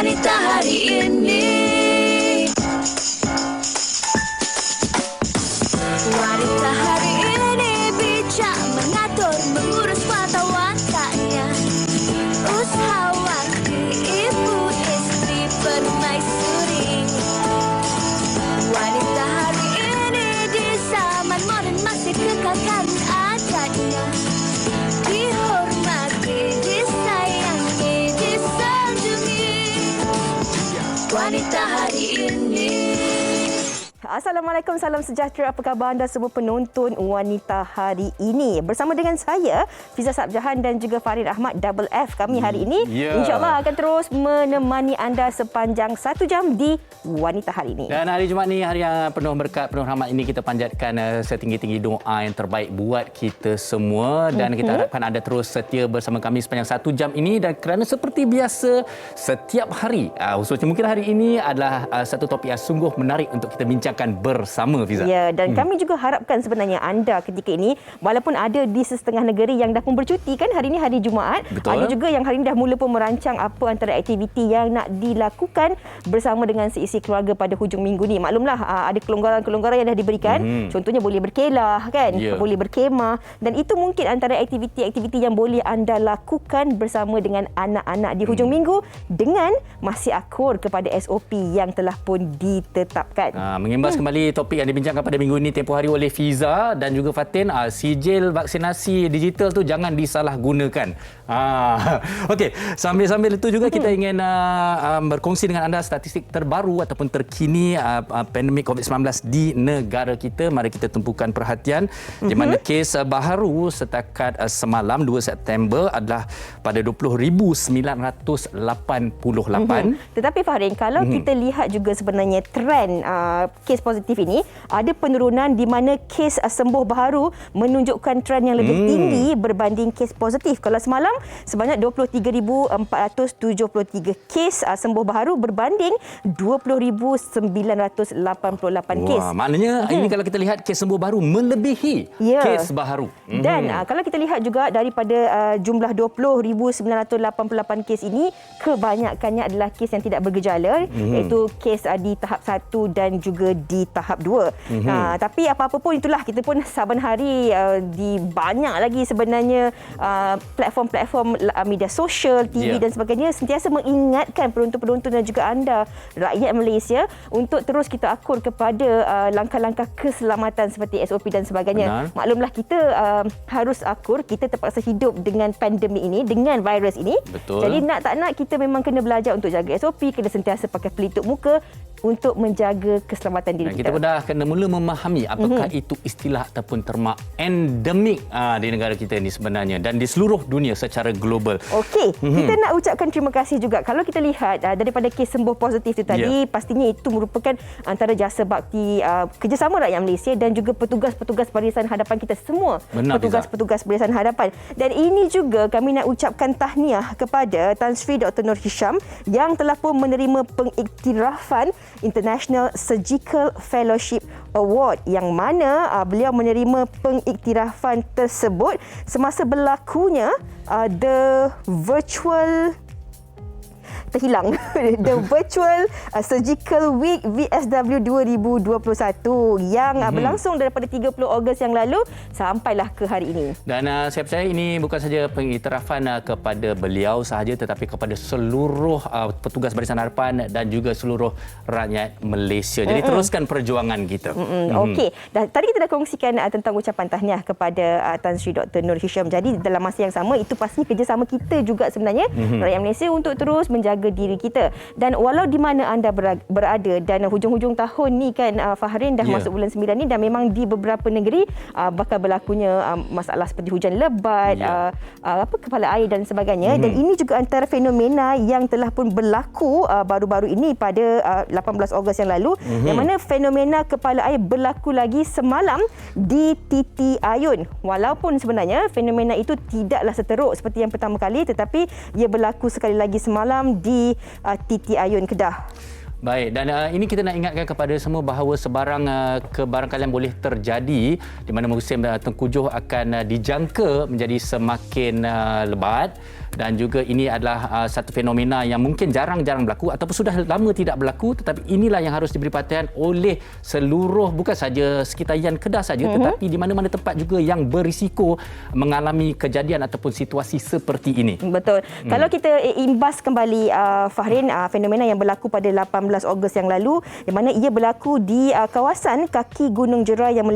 Wanita hari ini. Wanita hari ini bijak mengatur, mengurus mata wataknya. Usahawati, ibu, istri, permaisuri. Wanita hari ini di zaman modern masih kekalkan adatnya. Dihormati, disayangi, disanjungi. Wanita hari ini. Assalamualaikum, salam sejahtera. Apa khabar anda semua penonton Wanita hari ini? Bersama dengan saya, Fiza Sabjahan dan juga Farid Ahmad, Double F. Kami hari ini insyaAllah akan terus menemani anda sepanjang 1 jam di Wanita hari ini. Dan hari Jumaat ni, hari yang penuh berkat, penuh rahmat ini, kita panjatkan setinggi-tinggi doa yang terbaik buat kita semua. Dan kita harapkan anda terus setia bersama kami sepanjang 1 jam ini. Dan kerana seperti biasa, setiap hari, khususnya mungkin hari ini adalah satu topik yang sungguh menarik untuk kita bincangkan bersama, Fiza. Ya, dan kami juga harapkan sebenarnya anda ketika ini, walaupun ada di setengah negeri yang dah pun bercuti kan, hari ini hari Jumaat. Betul. Ada juga yang hari ini dah mula pun merancang apa antara aktiviti yang nak dilakukan bersama dengan seisi keluarga pada hujung minggu ni. Maklumlah, ada kelonggaran-kelonggaran yang dah diberikan. Contohnya boleh berkelah kan, boleh berkemah, dan itu mungkin antara aktiviti-aktiviti yang boleh anda lakukan bersama dengan anak-anak di hujung minggu dengan masih akur kepada SOP yang telah pun ditetapkan. Mengimbas kembali topik yang dibincangkan pada minggu ini tempoh hari oleh Fiza dan juga Fatin, sijil vaksinasi digital tu jangan disalahgunakan. Okey, sambil-sambil itu juga kita ingin berkongsi dengan anda statistik terbaru ataupun terkini pandemik COVID-19 di negara kita. Mari kita tumpukan perhatian di mana kes baharu setakat semalam 2 September adalah pada 20,988. Tetapi Farin, kalau kita lihat juga sebenarnya trend kes positif ini, ada penurunan di mana kes sembuh baharu menunjukkan trend yang lebih tinggi berbanding kes positif. Kalau semalam sebanyak 23,473 kes sembuh baharu berbanding 20,988 kes. Maknanya ini kalau kita lihat kes sembuh baru melebihi kes baharu. Dan kalau kita lihat juga daripada jumlah 20,988 kes ini, kebanyakannya adalah kes yang tidak bergejala, iaitu kes di tahap 1 dan juga di tahap 2. Tapi apa-apa pun itulah, kita pun saban hari di banyak lagi sebenarnya platform-platform media sosial, TV dan sebagainya sentiasa mengingatkan penonton-penonton dan juga anda rakyat Malaysia untuk terus kita akur kepada langkah-langkah keselamatan seperti SOP dan sebagainya. Maklumlah kita harus akur, kita terpaksa hidup dengan pandemik ini, dengan virus ini. Betul. Jadi nak tak nak kita memang kena belajar untuk jaga SOP, kena sentiasa pakai pelitup muka untuk menjaga keselamatan diri kita. Kita dah kena mula memahami apakah itu istilah ataupun terma endemik di negara kita ini sebenarnya dan di seluruh dunia secara global. Okey, kita nak ucapkan terima kasih juga. Kalau kita lihat daripada kes sembuh positif itu tadi, pastinya itu merupakan antara jasa bakti kerjasama rakyat Malaysia dan juga petugas-petugas barisan hadapan kita semua. Petugas-petugas barisan hadapan. Dan ini juga kami nak ucapkan tahniah kepada Tan Sri Dr. Nur Hisham yang telah pun menerima pengiktirafan International Surgical Fellowship Award, yang mana beliau menerima pengiktirafan tersebut semasa berlakunya The Virtual Surgical Week VSW 2021 yang berlangsung daripada 30 Ogos yang lalu sampailah ke hari ini. Dan saya percaya ini bukan saja pengiktirafan kepada beliau sahaja, tetapi kepada seluruh petugas barisan hadapan dan juga seluruh rakyat Malaysia. Jadi teruskan perjuangan kita. Okey. Dan tadi kita dah kongsikan tentang ucapan tahniah kepada Tan Sri Dr. Nur Hisham. Jadi dalam masa yang sama, itu pastinya kerjasama kita juga sebenarnya rakyat Malaysia untuk terus menjaga diri kita. Dan walau di mana anda berada, dan hujung-hujung tahun ni kan Fahrin dah masuk bulan 9 ni, dan memang di beberapa negeri bakal berlakunya masalah seperti hujan lebat, kepala air dan sebagainya. Dan ini juga antara fenomena yang telah pun berlaku baru-baru ini pada 18 Ogos yang lalu, yang mana fenomena kepala air berlaku lagi semalam di Titi Ayun. Walaupun sebenarnya fenomena itu tidaklah seteruk seperti yang pertama kali, tetapi ia berlaku sekali lagi semalam di Titi Ayun, Kedah. Baik, dan ini kita nak ingatkan kepada semua bahawa sebarang kebarangkalian boleh terjadi di mana musim tengkujuh akan dijangka menjadi semakin lebat dan juga ini adalah satu fenomena yang mungkin jarang-jarang berlaku ataupun sudah lama tidak berlaku, tetapi inilah yang harus diberi perhatian oleh seluruh, bukan saja sekitaran Kedah saja, tetapi di mana-mana tempat juga yang berisiko mengalami kejadian ataupun situasi seperti ini. Betul. Kalau kita imbas kembali Fahrin, fenomena yang berlaku pada 18 Ogos yang lalu, di mana ia berlaku di kawasan kaki Gunung Jerai yang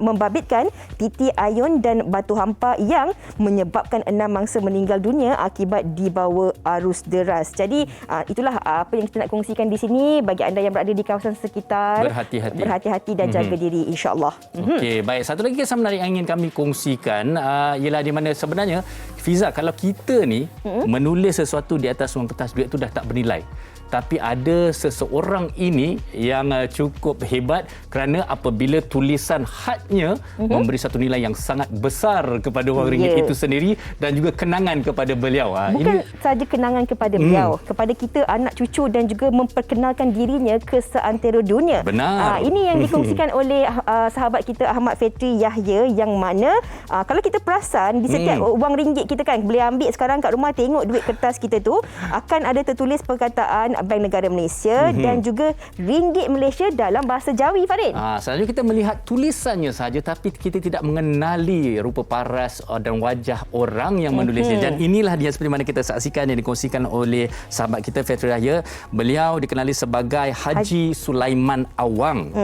membabitkan titi ayun dan batu hampa yang menyebabkan 6 mangsa meninggal dunia akibat dibawa arus deras. Jadi itulah apa yang kita nak kongsikan di sini bagi anda yang berada di kawasan sekitar. Berhati-hati dan jaga diri, insya-Allah. Okey, baik. Satu lagi kisah menarik yang ingin kami kongsikan ialah di mana sebenarnya Fiza, kalau kita ni menulis sesuatu di atas wang kertas, duit tu dah tak bernilai. Tapi ada seseorang ini yang cukup hebat kerana apabila tulisan khadnya memberi satu nilai yang sangat besar kepada wang ringgit itu sendiri dan juga kenangan kepada beliau. Bukan saja kenangan kepada beliau, kepada kita anak cucu dan juga memperkenalkan dirinya ke seantero dunia. Benar. Ini yang dikongsikan oleh sahabat kita Ahmad Fetri Yahya, yang mana kalau kita perasan di setiap wang ringgit kita kan boleh ambil sekarang kat rumah, tengok duit kertas kita tu akan ada tertulis perkataan Bank Negara Malaysia dan juga ringgit Malaysia dalam bahasa Jawi, Farid. Selalunya kita melihat tulisannya saja tapi kita tidak mengenali rupa paras dan wajah orang yang menulisnya. Dan inilah dia seperti mana kita saksikan yang dikongsikan oleh sahabat kita Fetri Yahya. Beliau dikenali sebagai Haji Sulaiman Awang.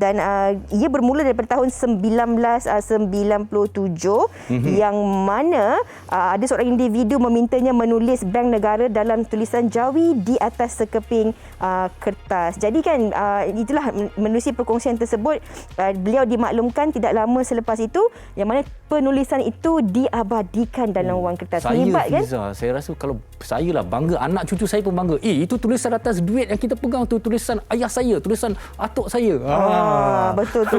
Dan ia bermula daripada tahun 1997 yang mana ada seorang individu memintanya menulis Bank Negara dalam tulisan Jawi di atas sekeping kertas. Jadi kan itulah menerusi perkongsian tersebut, beliau dimaklumkan tidak lama selepas itu yang mana penulisan itu diabadikan dalam wang kertas. Hebat kan? Fiza, saya rasa kalau saya lah bangga, anak cucu saya pun bangga. Itu tulisan atas duit yang kita pegang tu tulisan ayah saya, tulisan atuk saya. Betul tu.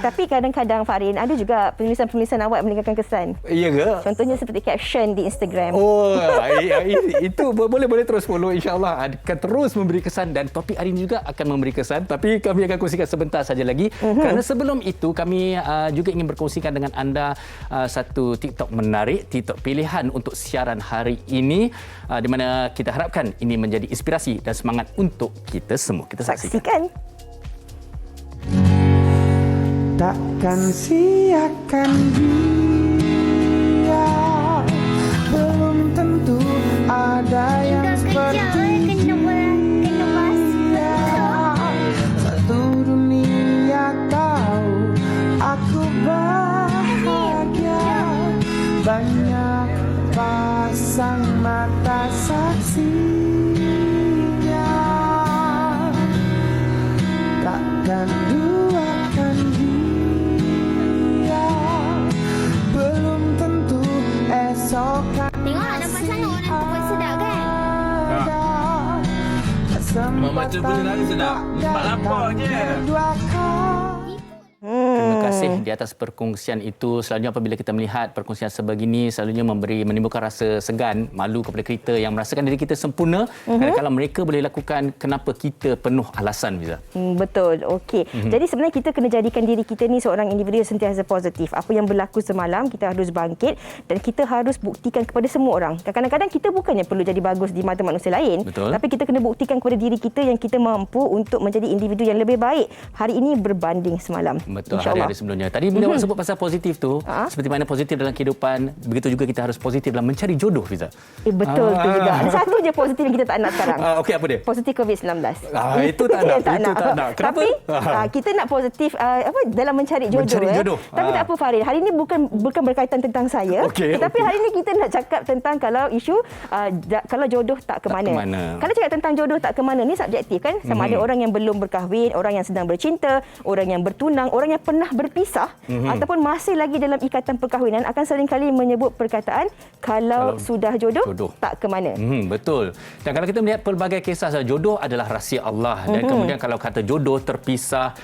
Tapi kadang-kadang Farin, ada juga penulisan-penulisan awak meninggalkan kesan. Iya ke? Contohnya seperti caption di Instagram. Itu boleh terus follow, insya-Allah akan terus memberi kesan, dan topik hari ini juga akan memberi kesan, tapi kami akan kongsikan sebentar saja lagi. Kerana sebelum itu kami juga ingin berkongsikan dengan anda satu TikTok menarik, TikTok pilihan untuk siaran hari ini, di mana kita harapkan ini menjadi inspirasi dan semangat untuk kita semua. Kita saksikan. Takkan siakan dia, belum tentu ada yang seperti dia. Satu dunia tahu aku bahagia, banyak pasang mata saksinya. Takkan duakan dia, belum tentu esok Tengok ada pasangan orang tu sedap kan? Mama tu boleh lari sedap. Nampak lapar je. Terima kasih di atas perkongsian itu. Selalunya apabila kita melihat perkongsian sebegini, selalunya menimbulkan rasa segan, malu kepada kita yang merasakan diri kita sempurna. Kalau mereka boleh lakukan, kenapa kita penuh alasan, Fiza? Betul. Okey. Jadi sebenarnya kita kena jadikan diri kita ni seorang individu yang sentiasa positif. Apa yang berlaku semalam, kita harus bangkit dan kita harus buktikan kepada semua orang. Kadang-kadang kita bukannya perlu jadi bagus di mata manusia lain, betul, tapi kita kena buktikan kepada diri kita yang kita mampu untuk menjadi individu yang lebih baik hari ini berbanding semalam. Betul, hari-hari sebelumnya. Tadi bila awak sebut pasal positif tu, seperti mana positif dalam kehidupan, begitu juga kita harus positif dalam mencari jodoh, Fiza. Betul tu juga. Ada satu je positif yang kita tak nak sekarang. Okey, apa dia? Positif COVID-19. Itu tak nak. Itu tak nak. Kenapa? Tapi kita nak positif dalam mencari jodoh. Tapi tak apa, Farid. Hari ini bukan berkaitan tentang saya. Tapi hari ini kita nak cakap tentang kalau isu kalau jodoh tak ke mana. Kalau cakap tentang jodoh tak ke mana ni subjektif kan? Sama ada orang yang belum berkahwin, orang yang sedang bercinta, orang yang bertunang, orang yang pernah berpisah ataupun masih lagi dalam ikatan perkahwinan akan seringkali menyebut perkataan kalau sudah jodoh tak ke mana. Betul. Dan kalau kita melihat pelbagai kisah, jodoh adalah rahsia Allah, dan kemudian kalau kata jodoh terpisah,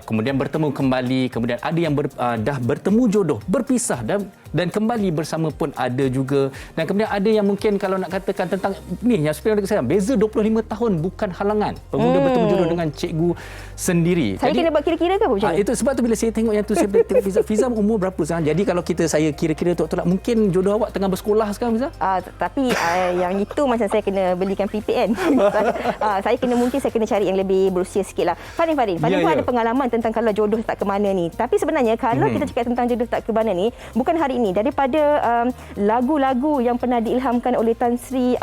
kemudian bertemu kembali, kemudian ada yang dah bertemu jodoh, berpisah dan dan kembali bersama pun ada juga. Dan kemudian ada yang mungkin kalau nak katakan tentang ni yang sebenarnya saya beza 25 tahun bukan halangan. Pemuda bertemu jodoh dengan cikgu sendiri. Saya kena buat kira-kira ke apa macam mana? Itu sebab tu bila saya tengok yang tu saya tengok Fiza umur berapa sekarang. Jadi kalau saya kira-kira tok lah mungkin jodoh awak tengah bersekolah sekarang Fiza. Tapi yang itu macam saya kena belikan VPN. Mungkin saya kena cari yang lebih berusia sikit lah. Farin pun ada pengalaman tentang kalau jodoh tak ke mana ni. Tapi sebenarnya kalau kita cakap tentang jodoh tak ke mana ni, bukan hari ini. Daripada lagu-lagu yang pernah diilhamkan oleh Tan Sri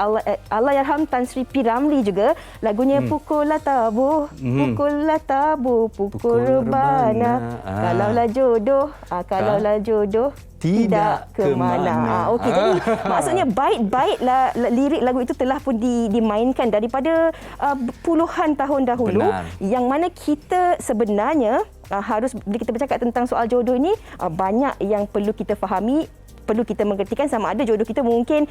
Allahyarham Tan Sri P. Ramlee juga, lagunya Pukullah Tabuh, Pukullah Tabuh, Pukul Rebana. Kalaulah jodoh tidak ke mana. Okey, jadi maksudnya bait-baitlah lirik lagu itu telah pun dimainkan daripada puluhan tahun dahulu. Benar. Yang mana kita sebenarnya harus, bila kita bercakap tentang soal jodoh ini, banyak yang perlu kita fahami, perlu kita mengertikan sama ada jodoh kita mungkin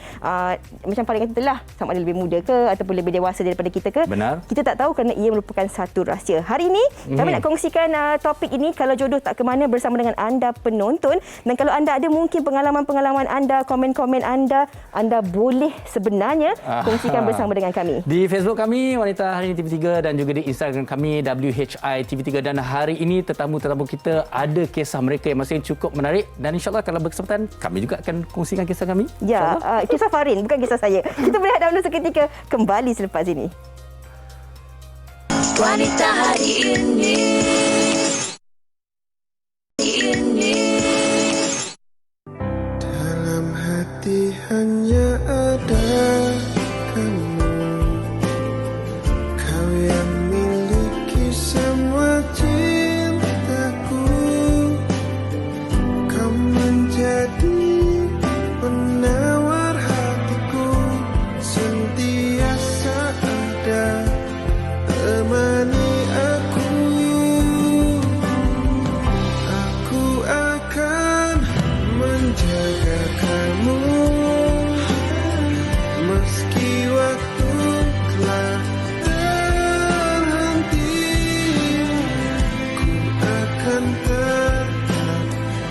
macam paling kata lah, sama ada lebih muda ke ataupun lebih dewasa daripada kita ke. Benar. Kita tak tahu kerana ia merupakan satu rahsia. Hari ini kami nak kongsikan topik ini, kalau jodoh tak ke mana, bersama dengan anda penonton. Dan kalau anda ada mungkin pengalaman-pengalaman anda, komen-komen anda boleh sebenarnya kongsikan bersama dengan kami. Di Facebook kami Wanita Hari Ini TV3 dan juga di Instagram kami WHI TV3. Dan hari ini tetamu-tetamu kita ada kisah mereka yang masih cukup menarik, dan insyaAllah kalau berkesempatan kami juga akan kongsikan kisah kami. Ya, kisah Farin, bukan kisah saya. Kita berehat dahulu seketika, kembali selepas ini. Wanita hari ini. Dalam hati hanya ada kamu, kau yang miliki semua cintaku. Kau menjadi penawar hatiku, sentiasa ada temani aku. Aku akan menjaga kamu meski waktu telah terhenti. Ku akan tetap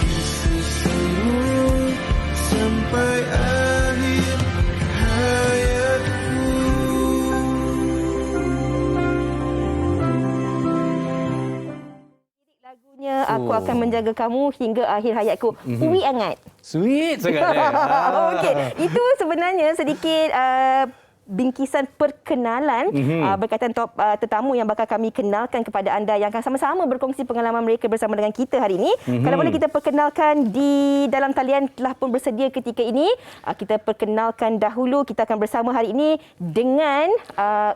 di sisimu sampai akhir hayatku. Lagunya Aku Akan Menjaga Kamu hingga akhir hayatku. Uwi angat. Sweet sangat. Okey, itu sebenarnya sedikit bingkisan perkenalan berkaitan tetamu yang bakal kami kenalkan kepada anda, yang akan sama-sama berkongsi pengalaman mereka bersama dengan kita hari ini. Kalau boleh kita perkenalkan di dalam talian telah pun bersedia ketika ini. Kita perkenalkan dahulu, kita akan bersama hari ini dengan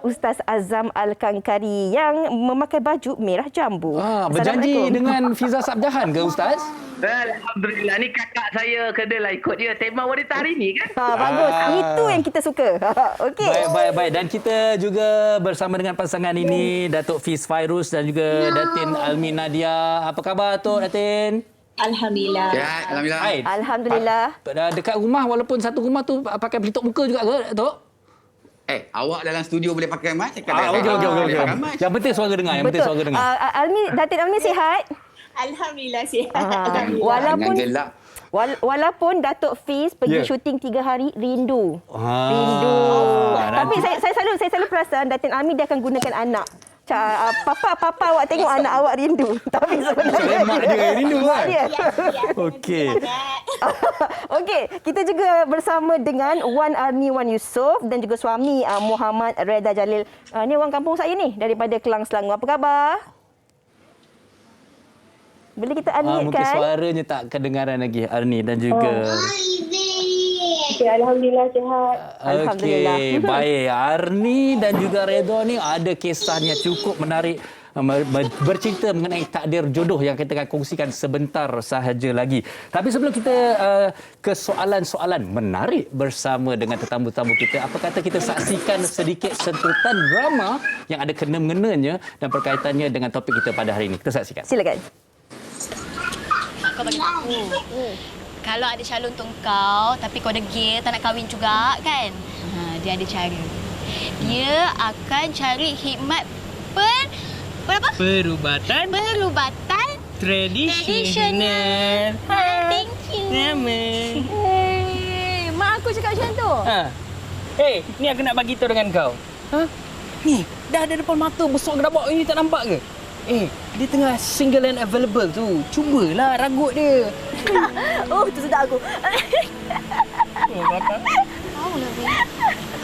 Ustaz Azam Al-Kankari yang memakai baju merah jambu. Berjanji dengan Fiza Sabjahan ke Ustaz? Alhamdulillah, ni kakak saya kenalah ikut dia tema Wanita Hari Ini kan. Bagus, itu yang kita suka. Okey. Baik. Dan kita juga bersama dengan pasangan ini, Datuk Fiz Fairuz dan juga Datin Almi Nadia. Apa khabar Tok Datin? Alhamdulillah. Ya, alhamdulillah. Baik. Alhamdulillah. Dekat rumah, walaupun satu rumah tu pakai pelitup muka juga ke Tok? Awak dalam studio boleh pakai mic? Okey. Yang penting suara dengar, Almi, Datin Almi sihat? Alhamdulillah sihat. Alhamdulillah. Walaupun Datuk Fiz pergi syuting 3 hari, rindu. Rindu. Tapi saya selalu perasan Datin Almi dia akan gunakan anak. Papa awak tengok anak awak rindu. Tapi sebenarnya mak dia rindu kan? Okey. Okey, kita juga bersama dengan Wan Arni Wan Yusof dan juga suami Muhammad Reda Jalil. Ni orang kampung saya ni, daripada Kelang Selangor. Apa khabar? Boleh kita unmute mungkin kan? suaranya tak kedengaran lagi Arni dan juga Okay, Alhamdulillah sihat. Alhamdulillah. Okey, baik. Arni dan juga Redha ni ada kisahnya cukup menarik, bercerita mengenai takdir jodoh yang kita akan kongsikan sebentar sahaja lagi. Tapi sebelum kita ke soalan-soalan menarik bersama dengan tetamu-tetamu kita, apa kata kita saksikan sedikit sentuhan drama yang ada kena-mengenanya dan berkaitannya dengan topik kita pada hari ini. Kita saksikan. Silakan. Kau bagi aku. Kalau ada calon untuk kau, tapi kau degil, tak nak kahwin juga, kan? Dia ada cara. Dia akan cari hikmat perubatan tradisional. Thank you. Nama. Mak aku cakap macam tu. Ni aku nak bagi tahu dengan kau. Ni, dah ada depan mata besar gedabak ini tak nampak ke? Dia tengah single and available tu. Cubalah ragut dia. Oh, tu sedap aku.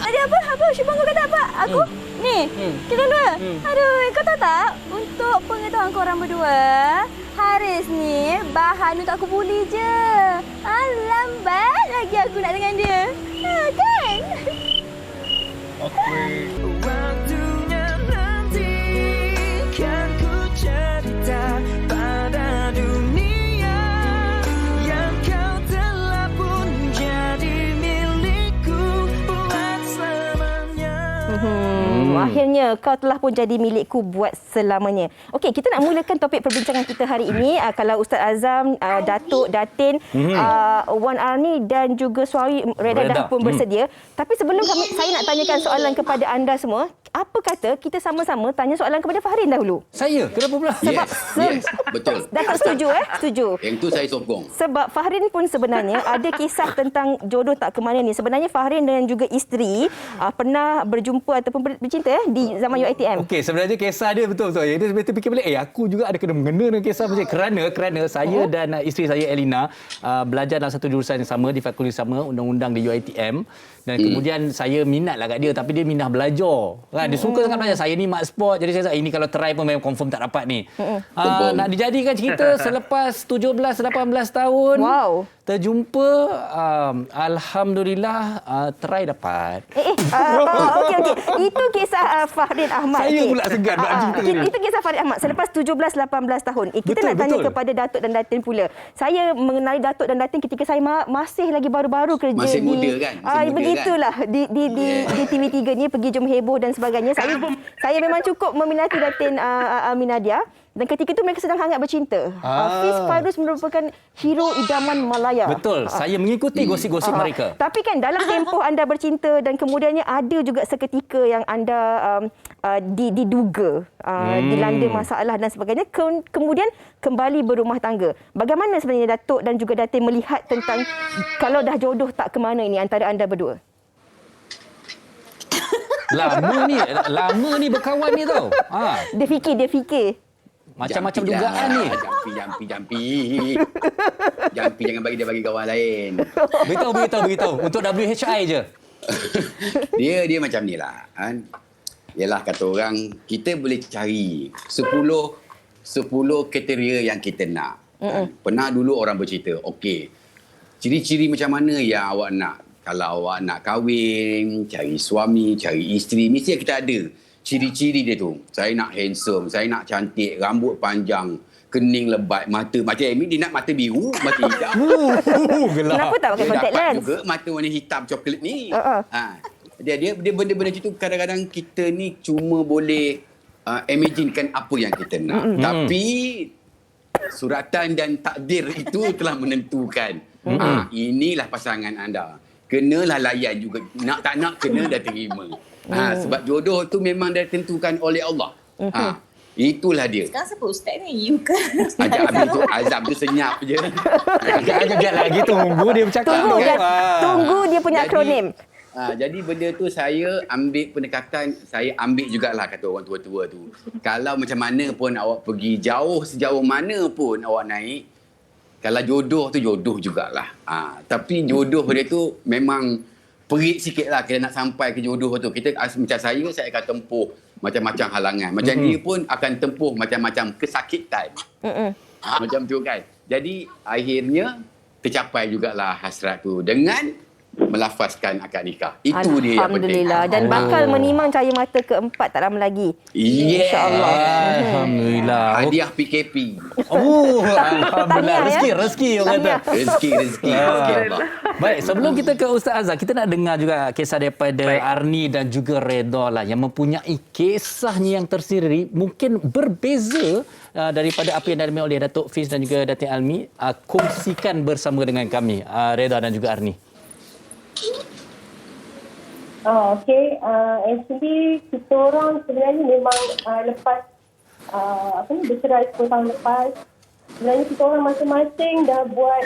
Ada apa? Apa? Syibang kau kata apa? Aku? Ni, kita dua. Aduh, kau tahu tak? Untuk pengetahuan korang berdua, Haris ni bahan untuk aku bully je. Lambat lagi aku nak dengan dia. Kan? Waktunya nanti kan ku cerita pada dunia yang kau telah pun jadi milikku buat selamanya. Akhirnya kau telah pun jadi milikku buat selamanya. Okey, kita nak mulakan topik perbincangan kita hari ini. Kalau Ustaz Azam, Datuk, Datin, Wan Arni dan juga Suami Reda dah pun bersedia. Tapi sebelum saya nak tanyakan soalan kepada anda semua, apa kata kita sama-sama tanya soalan kepada Fahrin dahulu? Saya? Kenapa pula? Yes, betul. Datuk setuju Setuju. Yang tu saya sokong. Sebab Fahrin pun sebenarnya ada kisah tentang jodoh tak ke mana ni. Sebenarnya Fahrin dan juga isteri pernah berjumpa ataupun bercinta di zaman UiTM. Okey, sebenarnya kisah dia betul-betul. Dia betul fikir balik, aku juga ada kena mengena dengan kisah macam kerana saya dan isteri saya Elina belajar dalam satu jurusan yang sama di fakulti sama, undang-undang di UiTM. Dan kemudian saya minatlah kat dia, tapi dia minat belajar. Kan, dia suka sangat belajar. Saya ni mak sport, jadi saya ini kalau try pun memang confirm tak dapat ni. Nak dijadikan cerita selepas 17-18 tahun. Wow. Terjumpa, alhamdulillah try dapat. Okey. Itu kisah Fahrin Ahmad. Saya pula segan nak cerita ni. Itu kisah Fahrin Ahmad selepas 17-18 tahun. Kita nak tanya kepada Datuk dan Datin pula. Saya mengenali Datuk dan Datin ketika saya masih lagi baru-baru kerja Masih di muda kan? Begitulah di TV3 ni, pergi Jom Heboh dan sebagainya. Saya memang cukup meminati Datin Aminadia. Dan ketika itu mereka sedang hangat bercinta. Fiz Fairuz merupakan hero idaman Malaya. Betul. Saya mengikuti gosip-gosip mereka. Tapi kan dalam tempoh anda bercinta dan kemudiannya ada juga seketika yang anda diduga dilanda masalah dan sebagainya, kemudian kembali berumah tangga. Bagaimana sebenarnya Datuk dan juga Datin melihat tentang kalau dah jodoh tak ke mana ini antara anda berdua? Lama ni berkawan ni tau. Dia fikir. Macam-macam dugaan ni. Jampi. Jampi jangan bagi dia bagi kawan lain. Beritahu. Untuk WHI je. Dia macam ni lah. Kan? Yalah kata orang, kita boleh cari 10 kriteria yang kita nak. Kan? Pernah dulu orang bercerita, okey, ciri-ciri macam mana yang awak nak? Kalau awak nak kahwin, cari suami, cari isteri, mesti kita ada ciri-ciri dia tu. Saya nak handsome, saya nak cantik, rambut panjang, kening lebat, mata macam Amy, dia nak mata biru, mata hijau. Gelap. Kenapa tak pakai contact lens? Juga mata warna hitam coklat ni. Dia benda-benda macam tu kadang-kadang kita ni cuma boleh imaginekan apa yang kita nak. Tapi suratan dan takdir itu telah menentukan. Inilah pasangan anda. Kenalah layan juga. Nak tak nak kena dah terima. Sebab jodoh tu memang dah ditentukan oleh Allah. Itulah dia. Sekarang siapa ustaz ni? You ke? Ajak habis tu Azam tu senyap je. Agak lagi tunggu dia bercakap. Tunggu dia punya akronim. Jadi benda tu saya ambil pendekatan, saya ambil jugalah kata orang tua-tua tu. Kalau macam mana pun awak pergi jauh, sejauh mana pun awak naik, kalau jodoh tu jodoh jugalah. Tapi jodoh dia tu memang perit sikit lah kita nak sampai ke jodoh tu. Kita macam saya akan tempuh macam-macam halangan. Macam dia pun akan tempuh macam-macam kesakitan. Macam tu kan. Jadi akhirnya tercapai jugalah hasrat tu dengan melafazkan akad nikah. Itu dia yang penting. Alhamdulillah. Dan bakal menimang cahaya mata keempat tak lama lagi. InsyaAllah. Alhamdulillah. Hadiah PKP. Alhamdulillah. Rezeki orang kata. Rezeki. Baik, sebelum kita ke Ustaz Azhar, kita nak dengar juga kisah daripada Arni dan juga Reda lah, yang mempunyai kisahnya yang tersendiri, mungkin berbeza daripada apa yang dialami oleh Datuk Fiz dan juga Datin Almi. Kongsikan bersama dengan kami, Reda dan juga Arni. Actually kita orang sebenarnya memang lepas bercerai 10 tahun lepas, sebenarnya kita orang masing-masing dah buat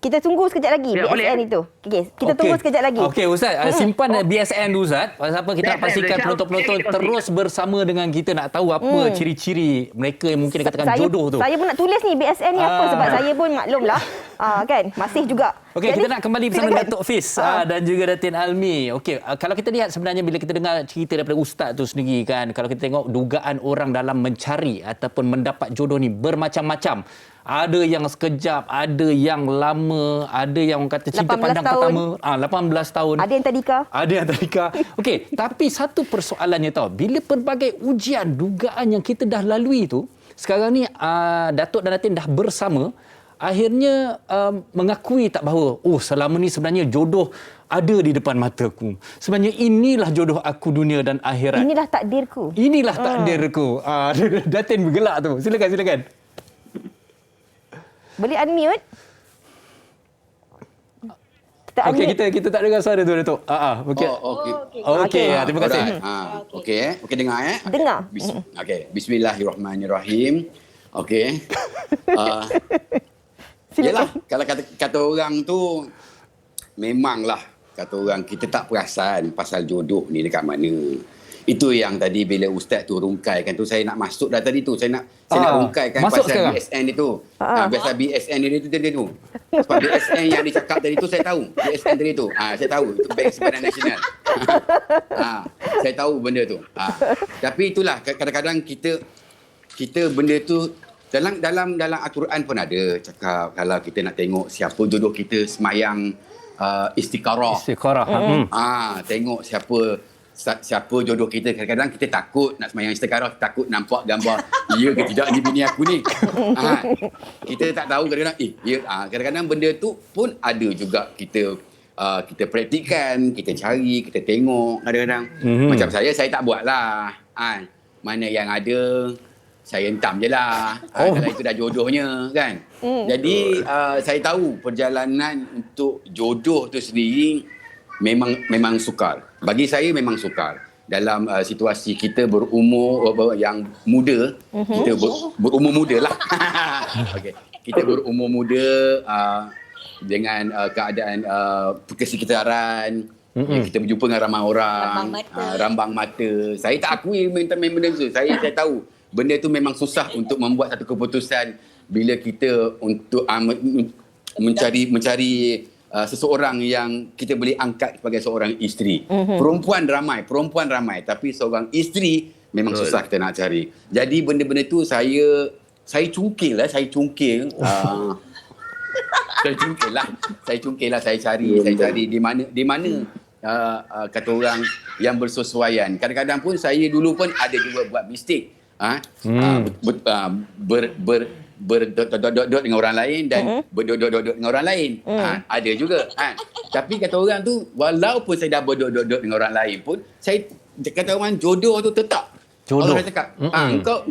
Kita tunggu sekejap lagi Ya, BSN boleh. itu. Okey, kita tunggu sekejap lagi. Okey Ustaz, simpan BSN dulu Ustaz. Pasal apa kita nak BSN, pastikan Ustaz. penonton-penonton Okey, terus bersama dengan kita nak tahu apa ciri-ciri mereka yang mungkin dikatakan jodoh tu. Saya pun nak tulis ni BSN ni apa sebab saya pun maklumlah. Kan, masih juga. Okey, kita nak kembali bersama silakan. Datuk Fiz dan juga Datin Almi. Okey, kalau kita lihat sebenarnya bila kita dengar cerita daripada ustaz tu sendiri kan, kalau kita tengok dugaan orang dalam mencari ataupun mendapat jodoh ni bermacam-macam. Ada yang sekejap, ada yang lama, ada yang orang kata cinta 18 pandang tahun. pertama, 18 tahun. Ada yang tadika. Ada yang tadika. Okey, tapi satu persoalannya tahu, bila pelbagai ujian, dugaan yang kita dah lalui tu, sekarang ni Datuk dan Datin dah bersama, akhirnya mengakui tak bahawa selama ni sebenarnya jodoh ada di depan mataku. Sebenarnya inilah jodoh aku dunia dan akhirat. Inilah takdirku. Inilah takdirku. Datin bergelak tu. Silakan. Boleh unmute? Kita Okey, unmute. kita tak dengar suara tu Datuk. Okey. Okey, terima kasih. Okey, dengar Dengar. Okey, bismillahirrahmanirrahim. Okey. Yalah, kalau kata orang tu memanglah kata orang kita tak perasan pasal jodoh ni dekat mana. Itu yang tadi bila ustaz tu rungkaikan tu, saya nak masuk dah tadi tu. Saya nak rungkaikan masuk pasal sekarang. BSN itu. Biasa BSN dia tu. Sebab BSN yang dicakap tadi tu saya tahu. BSN tadi tu. Saya tahu. Itu Bank Simpanan Nasional. Saya tahu benda tu. Tapi itulah kadang-kadang kita benda tu dalam Al-Quran pun ada cakap kalau kita nak tengok siapa jodoh kita semayang istikharah. Tengok siapa jodoh kita. Kadang-kadang kita takut nak semayang istikharah, takut nampak gambar ya ke tidak ni bini aku ni. Kita tak tahu kadang-kadang kadang-kadang benda tu pun ada juga kita praktikkan, kita cari, kita tengok kadang-kadang. Macam saya tak buat lah. Mana yang ada saya hentam je lah. Kalau itu dah jodohnya kan. Jadi saya tahu perjalanan untuk jodoh tu sendiri memang sukar. Bagi saya memang sukar. Dalam situasi kita berumur yang muda, kita berumur muda lah. Okay. Kita berumur muda dengan keadaan kesekitaran, kita berjumpa dengan ramai orang, rambang mata. Saya tak akui benda tu. Saya tahu benda tu memang susah untuk membuat satu keputusan bila kita untuk mencari seseorang yang kita boleh angkat sebagai seorang isteri. Perempuan ramai tapi seorang isteri memang susah kita nak cari. Jadi benda-benda tu saya cungkil. Saya cari di mana kata orang yang bersesuaian. Kadang-kadang pun saya dulu pun ada juga buat mistake. Berdodok-dodok dengan orang lain dan berdodok-dodok dengan orang lain. Ada juga. Tapi kata orang tu, walaupun saya dah berdodok-dodok dengan orang lain pun, saya kata orang jodoh tu tetap. Allah cakap,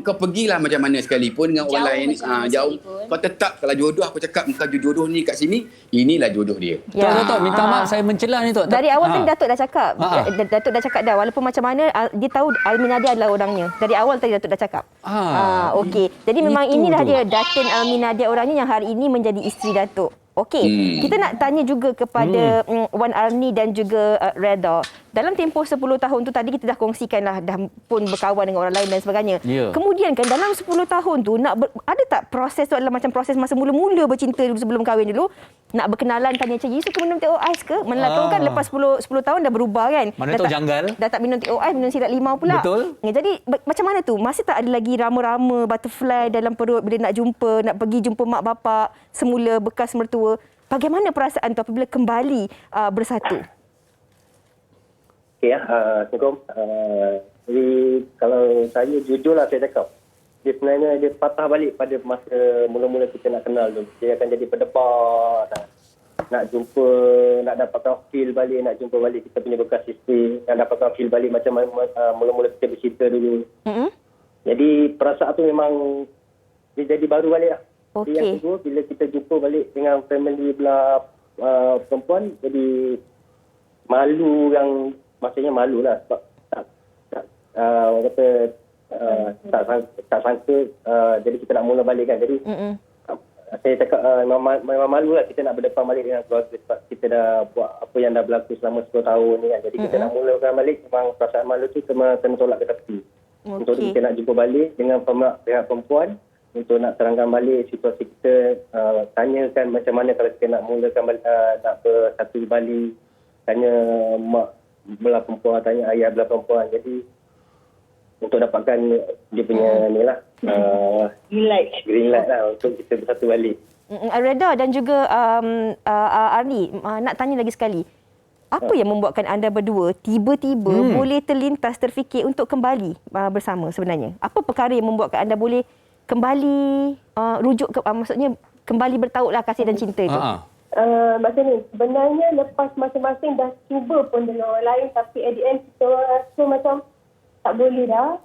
kau pergilah macam mana sekalipun dengan orang lain, jauh. Kau tetap, kalau jodoh aku cakap, kau jodoh ni kat sini, inilah jodoh dia. Tok, minta maaf saya mencelah ni Tok. Dari awal tadi Datuk dah cakap. Datuk dah cakap dah, walaupun macam mana, dia tahu Almi Nadia adalah orangnya. Dari awal tadi Datuk dah cakap. Okey. Jadi memang inilah dia, Datin Almi Nadia orangnya yang hari ini menjadi isteri Datuk. Okey, kita nak tanya juga kepada Wan Arni dan juga Reda. Dalam tempoh 10 tahun tu tadi kita dah kongsikan lah, dah pun berkawan dengan orang lain dan sebagainya. Kemudian kan dalam 10 tahun tu ada tak proses tu adalah macam proses masa mula-mula bercinta dulu sebelum kahwin dulu? Nak berkenalan, tanya macam you suka minum teh ais ke? Mana tahu kan lepas 10 tahun dah berubah kan. Mana tahu janggal. Dah tak minum teh ais, minum sirat limau pula. Betul. Jadi macam mana tu? Masih tak ada lagi rama-rama butterfly dalam perut bila nak pergi jumpa mak bapak semula bekas mertua? Bagaimana perasaan tu apabila kembali bersatu? Okey, Assalamualaikum. Jadi kalau saya jujurlah saya cakap, dia sebenarnya dia patah balik pada masa mula-mula kita nak kenal tu. Dia akan jadi berdebar. Nak jumpa, nak dapatkan feel balik, nak jumpa balik kita punya bekas isteri, nak dapatkan feel balik macam mula-mula kita bercinta dulu. Jadi perasaan tu memang dia jadi baru balik lah. Jadi yang kedua, bila kita jumpa balik dengan family belah perempuan, jadi malu yang maksudnya malu lah sebab orang kata tak sangka jadi kita nak mula balik kan. Jadi saya cakap memang malu lah kita nak berdepan balik dengan keluarga sebab kita dah buat apa yang dah berlaku selama 10 tahun ni kan. Jadi kita nak mulakan balik, memang perasaan malu tu kena tolak ke tepi. Untuk kita nak jumpa balik dengan pihak perempuan untuk nak terangkan balik situasi kita, tanyakan macam mana kalau kita nak mulakan balik, nak bersatu balik, tanya mak belah perempuan, tanya ayah belah perempuan. Jadi untuk dapatkan dia punya ni lah, green light lah untuk kita bersatu balik. Reda dan juga Arni, nak tanya lagi sekali. Apa yang membuatkan anda berdua tiba-tiba boleh terlintas terfikir untuk kembali bersama sebenarnya? Apa perkara yang membuatkan anda boleh kembali rujuk ke, maksudnya kembali bertautlah kasih dan cinta itu? Macam ni, sebenarnya lepas masing-masing dah cuba pun dengan orang lain, tapi at the end kita rasa macam tak boleh dah.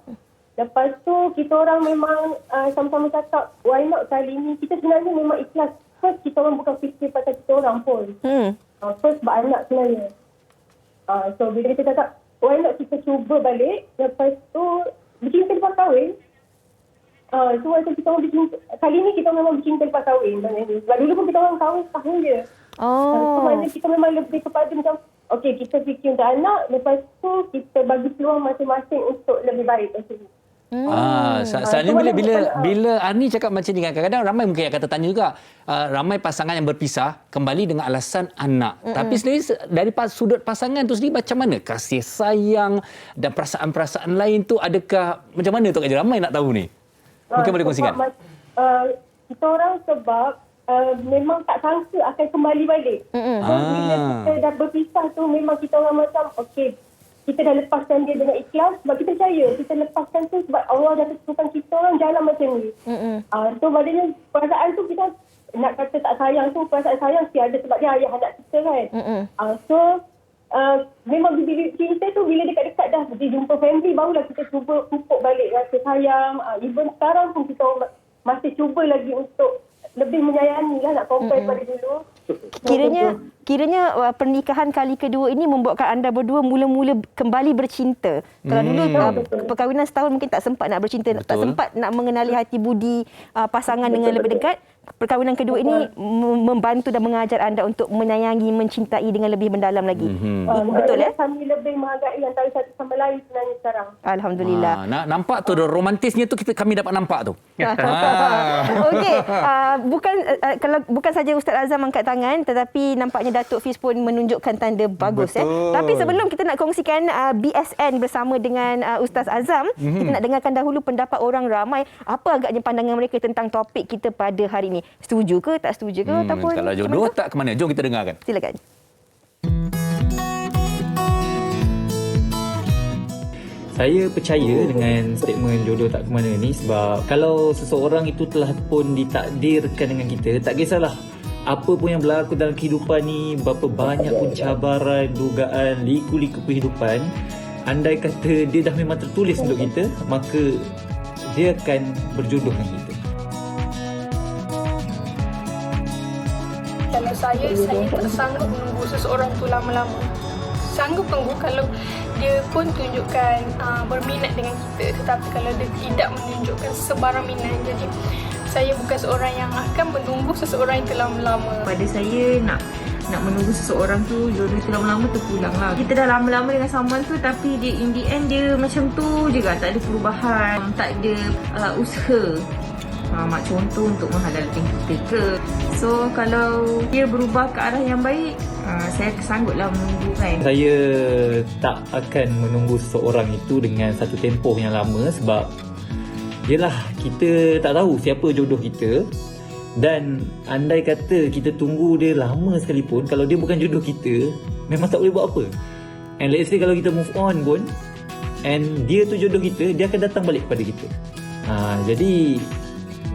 Lepas tu kita orang memang sama-sama cakap, why not kali ni kita sebenarnya memang ikhlas. First kita orang bukan fikir pasal kita orang pun. First sebab anak sebenarnya. So bila kita cakap, why not kita cuba balik. Lepas tu bercinta lepas kahwin. So macam kita orang bercinta, kali ni kita memang bercinta lepas kahwin. Sebab dulu pun kita orang kahwin setahun je. So maknanya kita memang lebih kepada macam, okey kita fikir untuk anak, lepas tu kita bagi peluang masing-masing untuk lebih baik macam ni. Sebenarnya bila Arni cakap macam ni kan, kadang-kadang ramai mungkin akan tertanya juga, ramai pasangan yang berpisah kembali dengan alasan anak. Tapi sebenarnya dari sudut pasangan tu sendiri macam mana? Kasih sayang dan perasaan-perasaan lain tu adakah macam mana tu Kak Je? Ramai nak tahu ni. Mungkin boleh kongsikan. Kita orang sebab memang tak sangka akan kembali balik. So bila kita dah berpisah tu memang kita orang macam okey, kita dah lepaskan dia dengan ikhlas sebab kita percaya kita lepaskan tu sebab Allah dah tentukan kita orang jalan macam ni. So maknanya perasaan tu kita nak kata tak sayang tu, perasaan sayang mesti ada sebab dia ayah anak kita kan. So memang bila cinta tu bila dekat-dekat dah dia jumpa family barulah kita cuba pupuk balik rasa sayang. Even sekarang pun kita orang masih cuba lagi untuk lebih menyayangi lah, nak compare pada dulu. Kiranya pernikahan kali kedua ini membuatkan anda berdua mula-mula kembali bercinta. Kalau dulu perkahwinan setahun mungkin tak sempat nak bercinta, tak sempat nak mengenali hati budi pasangan dengan lebih dekat. Perkahwinan kedua ini membantu dan mengajar anda untuk menyayangi, mencintai dengan lebih mendalam lagi. Betul ya? Kami lebih menghargai antara satu sama lain sebenarnya sekarang. Alhamdulillah. Nampak tu romantisnya tu kami dapat nampak tu. Okey, bukan saja Ustaz Azam angkat tangan, tetapi nampaknya Datuk Fiz pun menunjukkan tanda bagus. Tapi sebelum kita nak kongsikan BSN bersama dengan Ustaz Azam, kita nak dengarkan dahulu pendapat orang ramai. Apa agaknya pandangan mereka tentang topik kita pada hari ini? Setuju ke, tak setuju ke? Ataupun kalau jodoh tak ke mana? Jom kita dengarkan. Silakan. Saya percaya dengan statement jodoh tak ke mana ni sebab kalau seseorang itu telah pun ditakdirkan dengan kita, tak kisahlah apa pun yang berlaku dalam kehidupan ni, berapa banyak pun cabaran, dugaan, liku-liku kehidupan, andai kata dia dah memang tertulis untuk kita, maka dia akan berjodoh dengan kita. Kalau saya tak sanggup menunggu seseorang tu lama-lama. Sanggup tunggu kalau dia pun tunjukkan berminat dengan kita, tetapi kalau dia tidak menunjukkan sebarang minat, jadi saya bukan seorang yang akan menunggu seseorang itu lama-lama. Pada saya nak menunggu seseorang tu jodoh tu lama-lama terpulang lah. Kita dah lama-lama dengan someone tu tapi dia in the end dia macam tu juga, tak ada perubahan, tak ada usaha. Mak contoh untuk menghalalkan kita ke. So kalau dia berubah ke arah yang baik, saya sangguplah menunggu kan. Saya tak akan menunggu seseorang itu dengan satu tempoh yang lama sebab yelah kita tak tahu siapa jodoh kita. Dan andai kata kita tunggu dia lama sekalipun, kalau dia bukan jodoh kita, memang tak boleh buat apa. And let's say kalau kita move on pun and dia tu jodoh kita, dia akan datang balik kepada kita. Jadi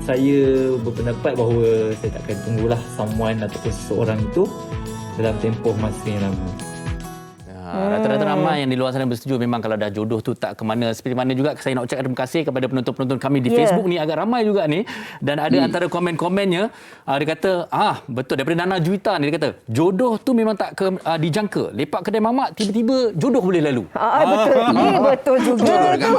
saya berpendapat bahawa saya takkan tunggulah someone ataupun seseorang itu dalam tempoh masa yang lama. Rata-rata ramai yang di luar sana bersetuju memang kalau dah jodoh tu tak ke mana. Seperti mana juga saya nak ucapkan terima kasih kepada penonton-penonton kami di Facebook ni, agak ramai juga ni. Dan ada antara komen-komennya, dia kata, betul, daripada Nana Juwita ni, dia kata, jodoh tu memang tak dijangka. Lepak kedai mamak, tiba-tiba jodoh boleh lalu. Betul. Betul juga tu.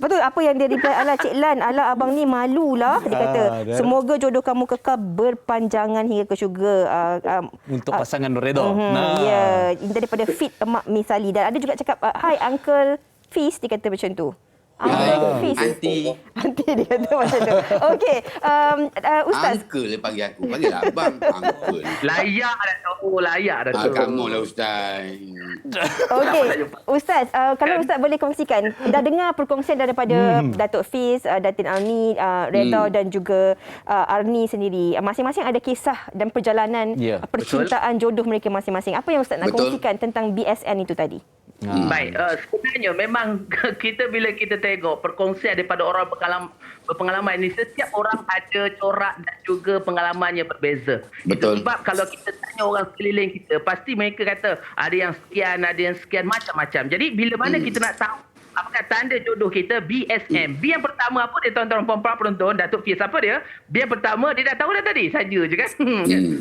Betul, apa yang dia reply, alah Cik Lan, alah abang ni malulah. Dia kata, semoga jodoh kamu kekal berpanjangan hingga ke syurga. Untuk pasangan redha. Ya, ini daripada Fit Emak Misali. Dan ada juga cakap, hai Uncle Fiz, dia kata macam tu. Aunty dia kata macam tu. Okey, Ustaz. Uncle dia panggil aku. Panggil abang. Uncle. Layak dah tu. Kamu lah Ustaz. Okey, Ustaz, kalau Ustaz boleh kongsikan, dah dengar perkongsian daripada Datuk Fiz, Datin Arni, Redha dan juga Arni sendiri. Masing-masing ada kisah dan perjalanan percintaan jodoh mereka masing-masing. Apa yang Ustaz nak kongsikan tentang BSN itu tadi? Baik, sebenarnya memang kita bila kita tengok perkongsian daripada orang berpengalaman ini, setiap orang ada corak dan juga pengalamannya berbeza. Betul. Sebab kalau kita tanya orang sekeliling kita, pasti mereka kata ada yang sekian, macam-macam. Jadi bila mana kita nak tahu apakah tanda jodoh kita, BSM. B yang pertama apa dia, tuan-tuan puan-puan penonton, Datuk Fiz apa dia? B yang pertama dia dah tahu dah tadi, saja je kan.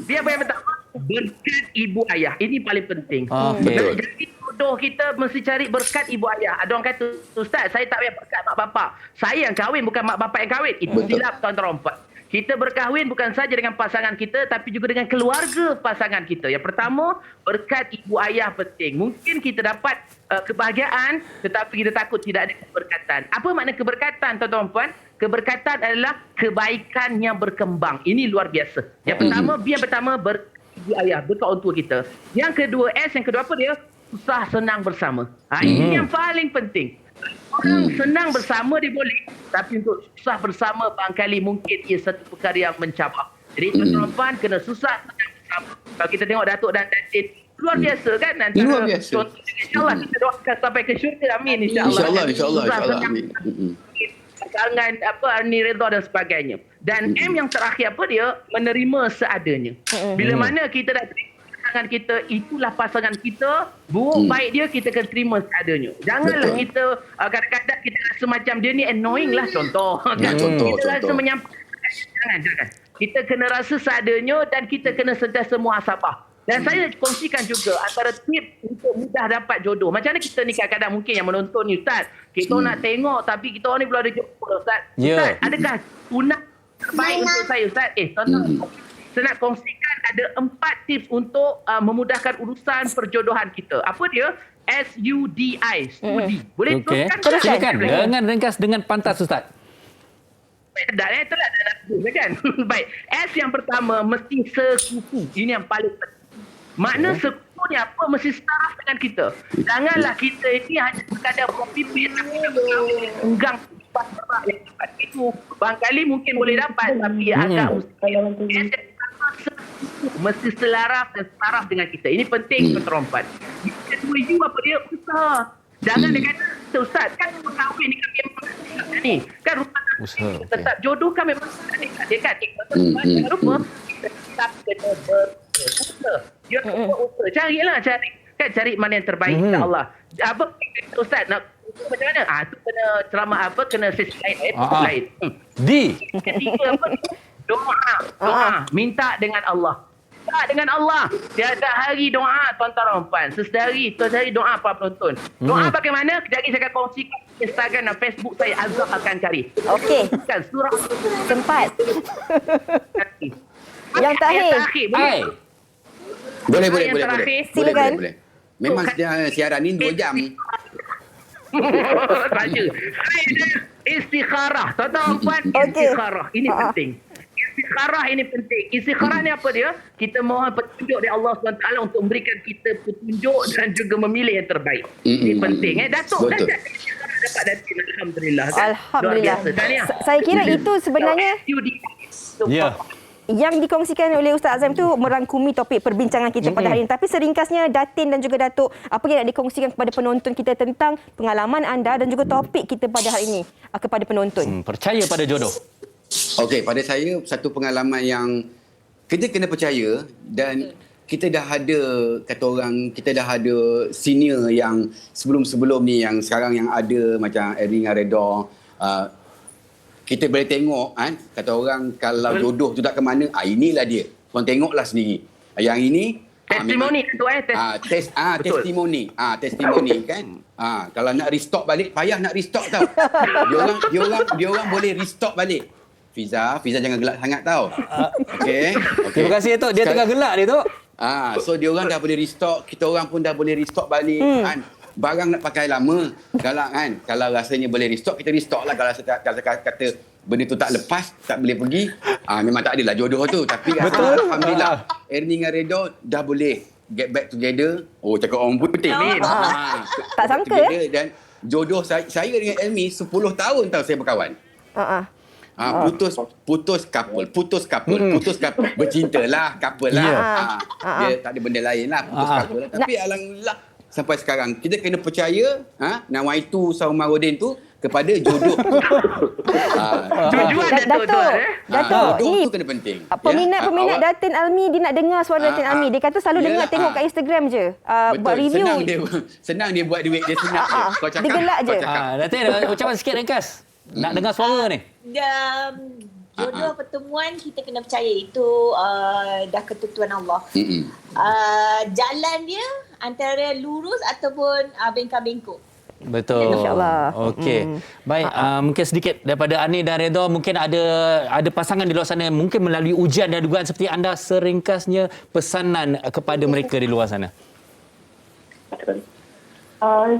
B yang pertama, berkat ibu ayah. Ini paling penting. Jadi jodoh kita mesti cari berkat ibu ayah. Ada orang kata, Ustaz, saya tak payah berkat mak bapak. Saya yang kahwin, bukan mak bapak yang kahwin. Itu silap, tuan-tuan. Kita berkahwin bukan saja dengan pasangan kita, tapi juga dengan keluarga pasangan kita. Yang pertama, berkat ibu ayah penting. Mungkin kita dapat kebahagiaan, tetapi kita takut tidak ada keberkatan. Apa makna keberkatan, tuan-tuan? Keberkatan adalah kebaikan yang berkembang. Ini luar biasa. Yang pertama, yang pertama, berkat ibu ayah, berkat orang tua kita. Yang kedua, yang kedua apa dia? Susah senang bersama. Ini yang paling penting. Orang senang bersama dia boleh, tapi untuk susah bersama barangkali mungkin ia satu perkara yang mencabar. Jadi tuan-tuan kena susah senang bersama. Kalau kita tengok Datuk dan Datin, luar biasa kan? Luar biasa. InsyaAllah kita doakan sampai ke syurga. Amin insyaAllah. InsyaAllah. Amin. Pasangan Arni, Redha dan sebagainya. Dan M yang terakhir apa dia? Menerima seadanya. Bila mana kita dah terima pasangan kita, itulah pasangan kita, buruk baik dia, kita kena terima seadanya. Janganlah kita kadang-kadang kita rasa macam dia ni annoying lah, contoh. Kita rasa menyampaikan. Jangan. Kita kena rasa seadanya dan kita kena sentiasa muhasabah. Dan saya kongsikan juga antara tip untuk mudah dapat jodoh. Macam mana kita ni kadang-kadang mungkin yang menonton ni, Ustaz, kita nak tengok tapi kita orang ni belum ada jodoh, Ustaz. Ustaz, adakah tunang terbaik untuk saya, Ustaz? Tuan-tuan, saya nak kongsikan ada 4 tips untuk memudahkan urusan perjodohan kita. Apa dia? SUDI, studi. Boleh teruskan? Silakan, dengan ringkas, dengan pantas, Ustaz. Dah kan? Baik. S yang pertama, mesti sekufu. Ini yang paling penting. Makna sekufu ni apa? Mesti setara dengan kita. Janganlah kita ini hanya sekadar berpipit, tapi kita enggang berat yang dapat. Itu barangkali mungkin boleh dapat, tapi agak mustahil. Mesti selaras dan setaraf dengan kita. Ini penting, tuan-tuan. Yang kedua, you apa dia? Usaha. Jangan dia kata, Ustaz, kan kahwin ni kan memang ni. Kan rumah tetap jodoh kan memang dia kan. Jangan lupa, kita tetap kena berusaha. Dia kena usaha. Cari mana yang terbaik, insyaAllah. Apa, Ustaz, nak macam mana? Tu kena ceramah apa, kena sesi lain. Ketiga apa? Doa. Minta dengan Allah. Dengan Allah. Tiada hari doa, tuan-tuan dan puan. Sehari doa para penonton. Doa bagaimana? Kejap lagi saya akan kongsikan Instagram dan Facebook saya. Azhar akan cari. Okey. Surah sempat. Yang terakhir. Boleh. Silakan. Boleh. Memang siaran ni 2 jam. Saja. Istikharah. Tuan-tuan dan puan, istikharah. Ini penting. Istikharah ini penting. Istikharah ni apa dia? Kita mohon petunjuk dari Allah SWT untuk memberikan kita petunjuk dan juga memilih yang terbaik. Ini penting. Datuk dah dapat Datin. Alhamdulillah. Alhamdulillah. Saya kira itu sebenarnya yang dikongsikan oleh Ustaz Azam tu merangkumi topik perbincangan kita pada hari ini. Tapi seringkasnya Datin dan juga Datuk, apa yang nak dikongsikan kepada penonton kita tentang pengalaman anda dan juga topik kita pada hari ini kepada penonton? Percaya pada jodoh. Okey, pada saya satu pengalaman yang kita kena percaya dan kita dah ada, kata orang, kita dah ada senior yang sebelum-sebelum ni, yang sekarang yang ada macam Erina Redha. Kita boleh tengok kan, kata orang kalau jodoh tu tak ke mana, inilah dia. Korang tengoklah sendiri. Yang ini testimoni tu testimoni. Testimoni kan. Kalau nak restock balik, payah nak restock tau. Dia orang boleh restock balik. Fiza jangan gelak sangat tau. Okey. Terima kasih Tok. Dia tengah gelak dia Tok. So dia orang dah boleh restock, kita orang pun dah boleh restock balik kan. Barang nak pakai lama, kalau rasanya boleh restock, kita restock lah. Kalau kata benda tu tak lepas, tak boleh pergi, memang tak adalah jodoh tu. Tapi alhamdulillah, Ernie dengan Redha dah boleh get back together. Cakap orang putih. Tak sangka dan jodoh saya dengan Elmi 10 tahun tau saya berkawan. Putus couple. Bercinta lah, couple lah. Dia tak ada benda lain lah, putus couple lah. Tapi alhamdulillah sampai sekarang kita kena percaya nawaitu Saumarudin tu kepada jodoh. Tujuan Datuk. Jodoh tu kena penting. Peminat Datin Almi, dia nak dengar suara Datin Almi. Dia kata selalu dengar tengok kat Instagram je. Buat review. Senang dia buat duit, dia senang je. Kau cakap. Dia gelak je. Datin, ucapan sikit ringkas. Nak dengar suara ni. Jodoh pertemuan kita kena percaya itu dah ketentuan Allah. Jalan dia antara lurus ataupun bengkak-bengkok. Betul. InsyaAllah. Okey. Baik, mungkin sedikit daripada Ani dan Redha, mungkin ada pasangan di luar sana mungkin melalui ujian dan dugaan seperti anda, seringkasnya pesanan kepada mereka di luar sana.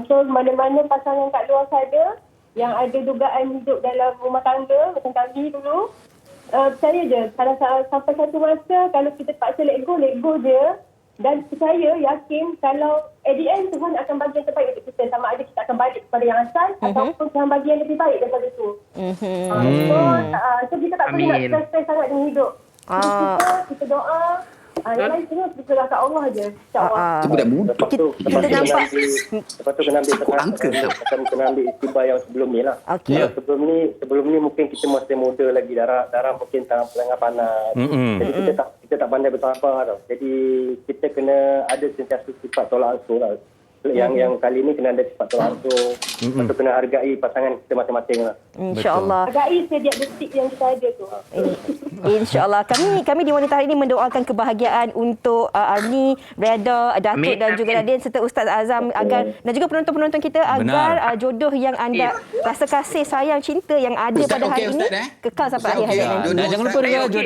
So mana-mana pasangan kat luar sana yang ada dugaan hidup dalam rumah tangga macam kami dulu, percaya je kalau sampai satu masa kalau kita paksa let go je, dan percaya, yakin kalau at the end Tuhan akan bagi yang terbaik untuk kita, sama ada kita akan balik kepada yang asal ataupun Tuhan bagi yang lebih baik daripada itu. So kita tak perlu nak stress sangat dengan hidup. Kita doa, yang lain semua berserah kat Allah je. InsyaAllah. Itu budak muda. Lepas tu kena ambil iktibar yang sebelum ni lah. Sebelum ni mungkin kita masih muda lagi, darah mungkin tengah panas. Jadi kita tak pandai bersabar tau. Jadi kita kena ada sentiasa sifat tolak ansur lah. Yang kali ni kena ada sifat tolak ansur. Lepas tu kena hargai pasangan kita masing-masing lah. InsyaAllah. Hargai setiap detik yang kita ada tu. InsyaAllah. Kami di Wanita Hari ini mendoakan kebahagiaan untuk Arni, Redha, Datuk dan juga Radin serta Ustaz Azam agar dan juga penonton-penonton kita agar jodoh yang anda rasa kasih, sayang, cinta yang ada pada hari ini kekal sampai akhir hayat nanti. Dan jangan lupa juga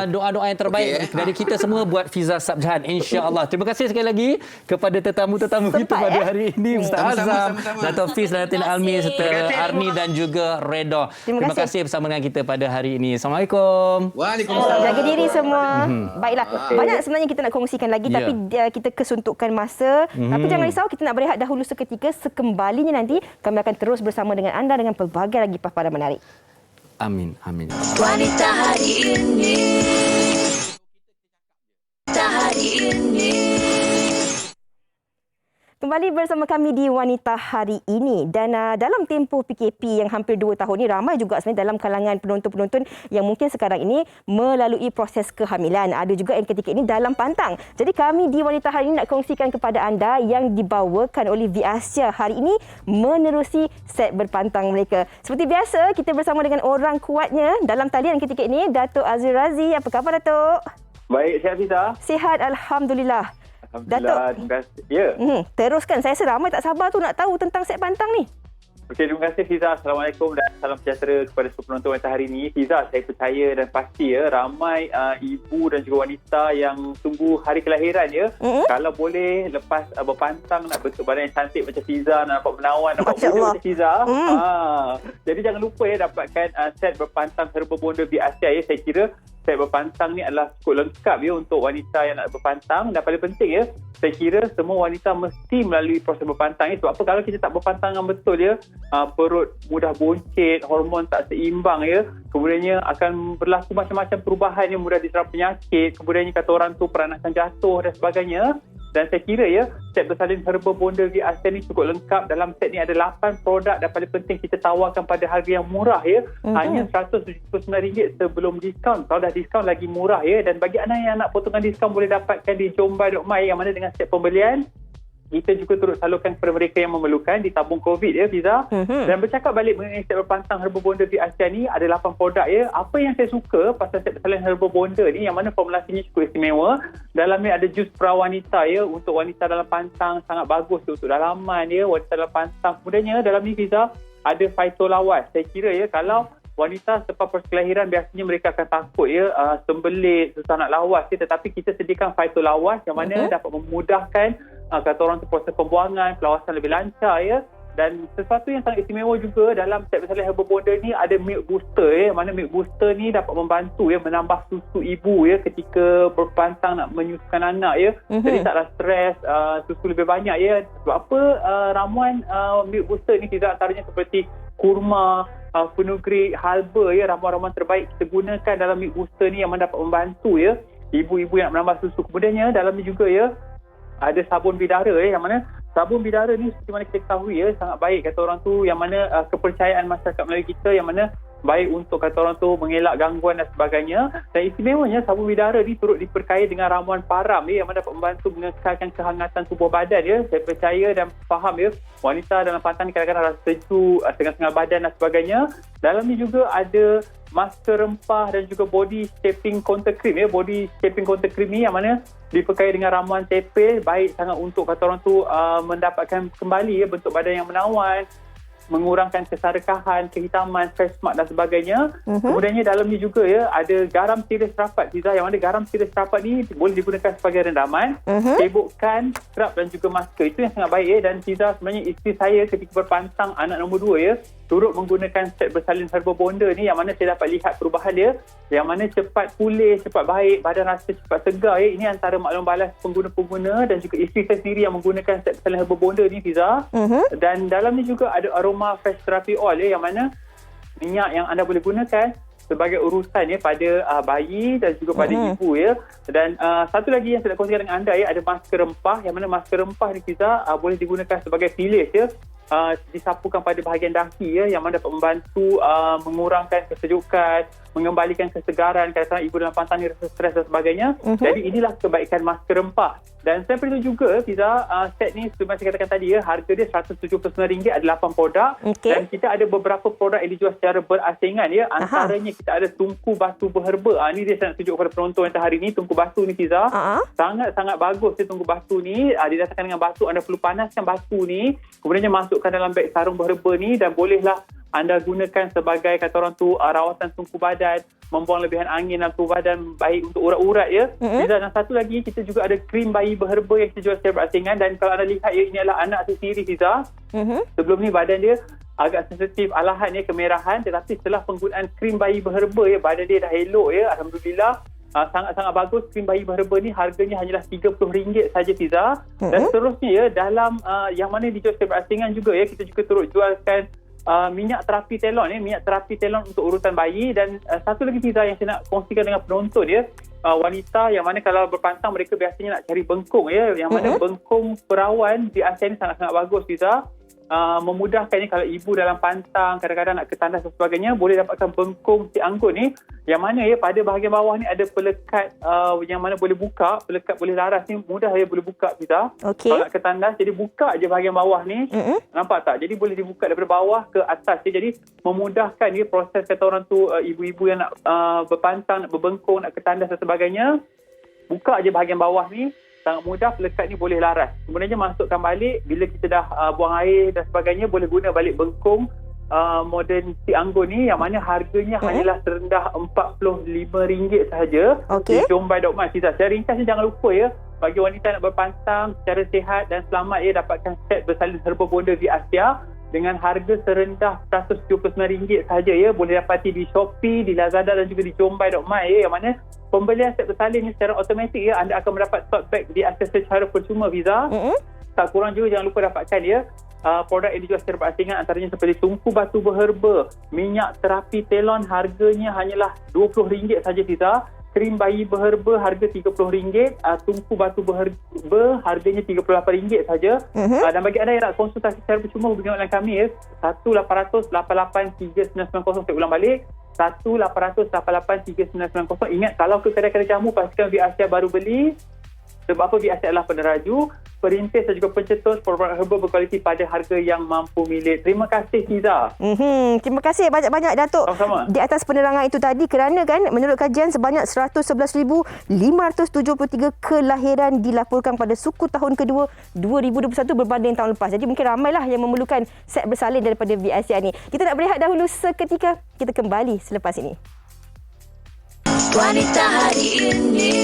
doa-doa yang terbaik dari kita semua buat Fiza Sabjahan, insya-Allah. Terima kasih sekali lagi kepada tetamu-tetamu kita pada hari ini, Ustaz Azam, Datuk Fiz, Datin Almi serta Arni dan juga Redha. Terima kasih bersama dengan kita pada hari ini. Assalamualaikum. Waalaikumsalam. Jaga diri semua. Baiklah. Banyak sebenarnya kita nak kongsikan lagi tapi kita kesuntukan masa. Tapi jangan risau, kita nak berehat dahulu seketika. Sekembalinya nanti kami akan terus bersama dengan anda dengan pelbagai lagi paparan menarik. Amin. Wanita hari ini. Wanita hari ini. Kembali bersama kami di Wanita Hari Ini dan dalam tempoh PKP yang hampir 2 tahun ini, ramai juga sebenarnya dalam kalangan penonton-penonton yang mungkin sekarang ini melalui proses kehamilan. Ada juga yang ketika ini dalam pantang. Jadi kami di Wanita Hari Ini nak kongsikan kepada anda yang dibawakan oleh Viasya hari ini menerusi set berpantang mereka. Seperti biasa, kita bersama dengan orang kuatnya dalam talian ketika ini, Datuk Azri Razi. Apa khabar, Datuk? Baik, sihat Fiza? Sihat, Alhamdulillah. Alhamdulillah, terima kasih. Ya. Teruskan, saya ramai tak sabar tu nak tahu tentang set pantang ni. Okey, terima kasih Fiza. Assalamualaikum dan salam sejahtera kepada semua penonton Wanita Hari Ini. Fiza, saya percaya dan pasti ramai ibu dan juga wanita yang tunggu hari kelahiran Kalau boleh lepas berpantang nak bentuk badan yang cantik macam Fiza, nak dapat menawan, nak dapat muda macam Fiza. Jadi jangan lupa dapatkan set berpantang serba bonda Viasya Saya kira set berpantang ni adalah cukup lengkap untuk wanita yang nak berpantang, dan paling penting saya kira semua wanita mesti melalui proses berpantang ni. Sebab apa? Kalau kita tak berpantang yang betul perut mudah boncit, hormon tak seimbang kemudiannya akan berlaku macam-macam perubahan yang mudah diserang penyakit, kemudiannya kata orang tu peranakan jatuh dan sebagainya. Dan saya kira ya, set bersalin herba bonda di Asia ni cukup lengkap. Dalam set ni ada 8 produk dan paling penting kita tawarkan pada harga yang murah ya. Hanya RM179 sebelum diskaun. Kalau dah diskaun lagi murah ya. Dan bagi anda yang nak potongan diskaun boleh dapatkan di jombai.my yang mana dengan set pembelian kita juga turut salurkan kepada mereka yang memerlukan di tabung COVID ya Fiza. Dan bercakap balik mengenai set berpantang herba bonda di Asia ni ada 8 produk ya. Apa yang saya suka pasal set bersalin herba bonda ni yang mana formulasinya cukup istimewa. Dalamnya ada jus prawanita ya untuk wanita dalam pantang, sangat bagus tu untuk dalaman ya, wanita dalam pantang. Kemudiannya dalam ni Fiza ada phytolawas. Saya kira ya kalau wanita selepas proses kelahiran biasanya mereka akan takut ya sembelit, susah nak lawas ya, tetapi kita sediakan phytolawas yang mana dapat memudahkan kata orang tu proses pembuangan, pelawasan lebih lancar ya. Dan sesuatu yang sangat istimewa juga dalam set bersalin herba bonda ni ada milk booster ya, mana milk booster ni dapat membantu ya menambah susu ibu ya ketika berpantang nak menyusukan anak ya. Jadi taklah stres susu lebih banyak ya. Sebab apa ramuan milk booster ni tidak antaranya seperti kurma, fenugreek, halba ya, ramuan-ramuan terbaik kita gunakan dalam milk booster ni yang mana dapat membantu ya ibu-ibu yang menambah susu. Kemudiannya dalam ni juga ya ada sabun bidara ya, yang mana sabun bidara ni seperti mana kita ketahui ya sangat baik kata orang tu, yang mana kepercayaan masyarakat Melayu kita yang mana baik untuk kata orang tu mengelak gangguan dan sebagainya. Dan istimewanya sabun bidara ni turut diperkaya dengan ramuan param ya, yang mana dapat membantu mengekalkan kehangatan tubuh badan ya. Saya percaya dan faham ya wanita dalam pantang ni kadang-kadang rasa sejuk, tengah-tengah badan dan sebagainya. Dalam ni juga ada masker rempah dan juga body shaping contour cream ya. Body shaping contour cream ni yang mana diperkaya dengan ramuan tepil, baik sangat untuk kata orang tu mendapatkan kembali ya bentuk badan yang menawan, mengurangkan keserakahan, kehitaman, face mark dan sebagainya. Kemudiannya dalam ni juga ya ada garam tiris rapat Fiza, yang mana garam tiris rapat ni boleh digunakan sebagai rendaman, sibukkan, scrub dan juga masker. Itu yang sangat baik ya. Dan Fiza, sebenarnya isteri saya ketika berpantang anak nombor 2 ya turut menggunakan set bersalin herba bonda ni, yang mana saya dapat lihat perubahan dia, yang mana cepat pulih, cepat baik, badan rasa cepat segar ya. Ini antara maklum balas pengguna-pengguna dan juga isteri saya sendiri yang menggunakan set bersalin herba bonda ni Fiza. Dan dalam ni juga ada aroma fresh therapy oil ya, yang mana minyak yang anda boleh gunakan sebagai urusan ya pada bayi dan juga pada ibu ya. Dan satu lagi yang saya nak kongsikan dengan anda ya, ada masker rempah, yang mana masker rempah ni Fiza boleh digunakan sebagai filis ya. Disapukan pada bahagian daki ya, yang mana dapat membantu mengurangkan kesejukan, mengembalikan kesegaran kadang-kadang ibu dalam pantang ni rasa stres dan sebagainya. Jadi inilah kebaikan masker rempah. Dan saya beritahu juga Fiza, set ni seperti saya katakan tadi ya, harga dia RM179, ada 8 produk. Dan kita ada beberapa produk yang dijual secara berasingan ya. Antaranya kita ada tungku batu berherba. Ni dia saya nak tunjuk kepada penonton yang hari ni. Tungku batu ni Fiza sangat-sangat bagus ya. Tungku batu ni didatangkan dengan batu. Anda perlu panaskan batu ni, kemudiannya masukkan dalam beg sarung berherba ni, dan bolehlah anda gunakan sebagai kata orang tu rawatan tungku badan, membuang lebihan angin dalam tubuh badan, baik untuk urat-urat ya. Dan satu lagi kita juga ada krim bayi berherba yang kita jual secara berasingan. Dan kalau anda lihat ya, ini adalah anak saya sendiri Fiza. Sebelum ni badan dia agak sensitif alahan ya, kemerahan, tetapi setelah penggunaan krim bayi berherba ya, badan dia dah elok ya, alhamdulillah. Sangat-sangat bagus. Krim bayi berherba ni harganya hanyalah RM30 saja Fiza. Dan seterusnya ya, dalam yang mana dijual secara berasingan juga ya, kita juga turut jualkan minyak terapi telon ya, minyak terapi telon untuk urutan bayi. Dan satu lagi Fiza yang saya nak kongsikan dengan penonton ya, wanita yang mana kalau berpantang mereka biasanya nak cari bengkung ya, yang mana bengkung perawan di Asia ni sangat-sangat bagus Fiza. Memudahkan ni kalau ibu dalam pantang kadang-kadang nak ketandas dan sebagainya, boleh dapatkan bengkung si anggun ni, yang mana ya pada bahagian bawah ni ada pelekat yang mana boleh buka, pelekat boleh laras ni mudah ya boleh buka kita. Kalau nak ketandas, jadi buka je bahagian bawah ni. Nampak tak? Jadi boleh dibuka daripada bawah ke atas ya. Jadi memudahkan ya proses kata orang tu ibu-ibu yang nak berpantang, nak berbengkung, nak ketandas dan sebagainya. Buka je bahagian bawah ni, sangat mudah, pelekat ni boleh laras. Kemudiannya masukkan balik, bila kita dah buang air dan sebagainya, boleh guna balik bengkung modern si anggun ni, yang mana harganya hanyalah terendah RM45 sahaja di jombai.my. Secara ringkas jangan lupa ya, bagi wanita nak berpantang secara sihat dan selamat ya, dapatkan set bersalin herba bonda di Asia dengan harga serendah RM179 sahaja ya. Boleh dapati di Shopee, di Lazada dan juga di jombai.my ya, yang mana pembelian set bersalin ni secara automatik ya, anda akan mendapat tote bag di Asia secara percuma Fiza. Tak kurang juga jangan lupa dapatkan ya produk yang dijual secara berasingan, antaranya seperti tungku batu berherba, minyak terapi telon, harganya hanyalah RM20 saja Fiza. krim bayi berherba harga RM30, tungku batu berherba harganya RM38 saja. Dan bagi anda yang nak konsultasi secara percuma, hubungi online kami ya, 1-800-883-990. Saya ulang balik, 1-800-883-990. Ingat, kalau ke kedai-kedai jamu, pastikan VRC baru beli. Sebab apa? VRC adalah peneraju, perintis dan juga pencetus produk herba berkualiti pada harga yang mampu milik. Terima kasih Fiza. Terima kasih banyak-banyak Datuk. Sama-sama. Di atas penerangan itu tadi, kerana kan menurut kajian sebanyak 111,573 kelahiran dilaporkan pada suku tahun kedua 2021 berbanding tahun lepas. Jadi mungkin ramailah yang memerlukan set bersalin daripada VRC ni. Kita nak berehat dahulu seketika. Kita kembali selepas ini. Wanita hari ini.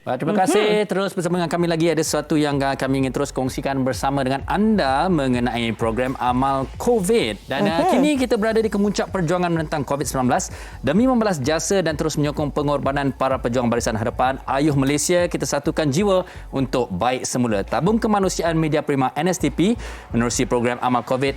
Terima kasih. Terus bersama dengan kami lagi. Ada sesuatu yang kami ingin terus kongsikan bersama dengan anda mengenai program Amal COVID. Dan kini kita berada di kemuncak perjuangan menentang COVID-19 demi membalas jasa dan terus menyokong pengorbanan para pejuang Barisan Harapan. Ayuh Malaysia, kita satukan jiwa untuk baik semula. Tabung Kemanusiaan Media Prima NSTP menerusi program Amal COVID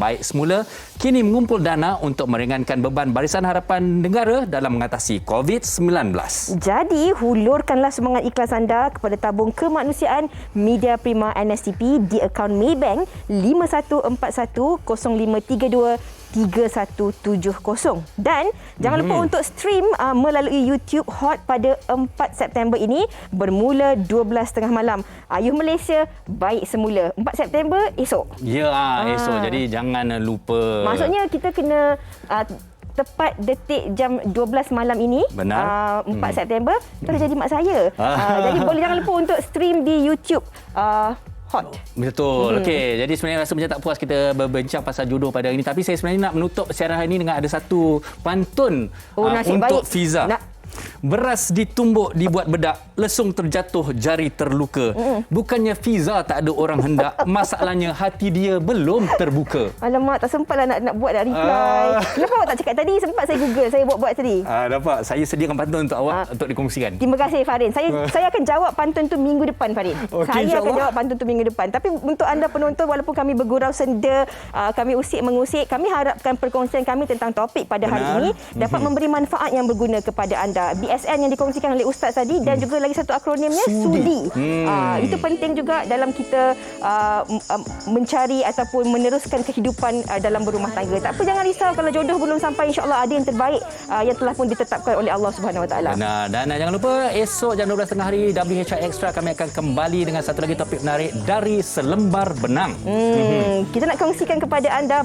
#Baik Semula kini mengumpul dana untuk meringankan beban Barisan Harapan Negara dalam mengatasi COVID-19. Jadi, hulurkanlah semangat ikhlas anda kepada tabung kemanusiaan Media Prima NSTP di akaun Maybank 514105323170. Dan jangan lupa untuk stream melalui YouTube Hot pada 4 September ini bermula 12.30 malam. Ayuh Malaysia, baik semula. 4 September esok. Ya, esok. Jadi jangan lupa. Maksudnya kita kena tepat detik jam 12 malam ini. Benar. 4 September tu dah jadi mak saya. Jadi boleh jangan lupa untuk stream di YouTube Hot. Betul. Okey, jadi sebenarnya rasa macam tak puas kita berbincang pasal jodoh pada hari ini, tapi saya sebenarnya nak menutup siaran hari ini dengan ada satu pantun untuk baik. Fiza. Beras ditumbuk dibuat bedak, lesung terjatuh jari terluka. Bukannya Fiza tak ada orang hendak, masalahnya hati dia belum terbuka. Alamak, tak sempatlah nak buat, nak reply. Kenapa awak tak cakap tadi? Sempat saya Google, saya buat tadi. Dapat. Saya sediakan pantun untuk awak untuk dikongsikan. Terima kasih Farin. Saya akan jawab pantun tu minggu depan, Farin. Okay, saya akan jawab pantun tu minggu depan. Tapi untuk anda penonton, walaupun kami bergurau senda, kami usik-mengusik, kami harapkan perkongsian kami tentang topik pada hari ini dapat memberi manfaat yang berguna kepada anda. BSN yang dikongsikan oleh Ustaz tadi dan juga lagi satu akronimnya SUDI. Itu penting juga dalam kita mencari ataupun meneruskan kehidupan dalam berumah tangga. Tak apa, jangan risau kalau jodoh belum sampai, insya-Allah ada yang terbaik yang telah pun ditetapkan oleh Allah Subhanahu Wa Taala. Benar. Dan jangan lupa esok jam 12.30 hari WHR Extra kami akan kembali dengan satu lagi topik menarik dari Selembar Benang. Kita nak kongsikan kepada anda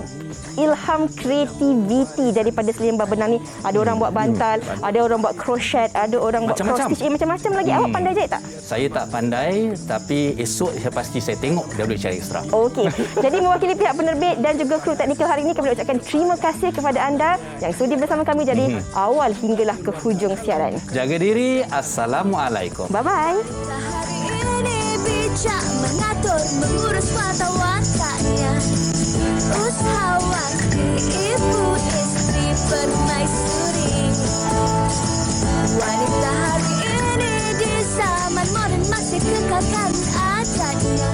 ilham kreativiti daripada Selembar Benang ni. Ada orang buat bantal, ada orang buat crochet, ada orang buat cross stitch, macam-macam lagi. Awak pandai jahit tak? Saya tak pandai, tapi esok saya pasti saya tengok WHR Extra. Okey. Jadi mewakili pihak penerbit dan juga kru teknikal hari ini, kami ucapkan terima kasih kepada anda yang sudi bersama kami dari awal hinggalah ke hujung siaran. Jaga diri. Assalamualaikum. Bye-bye. Hari ini bijak mengatur, mengurus mata-matanya. Usahawan ibu istri permaisuri. Wanita hari ini di zaman moden masih kekalkan adatnya.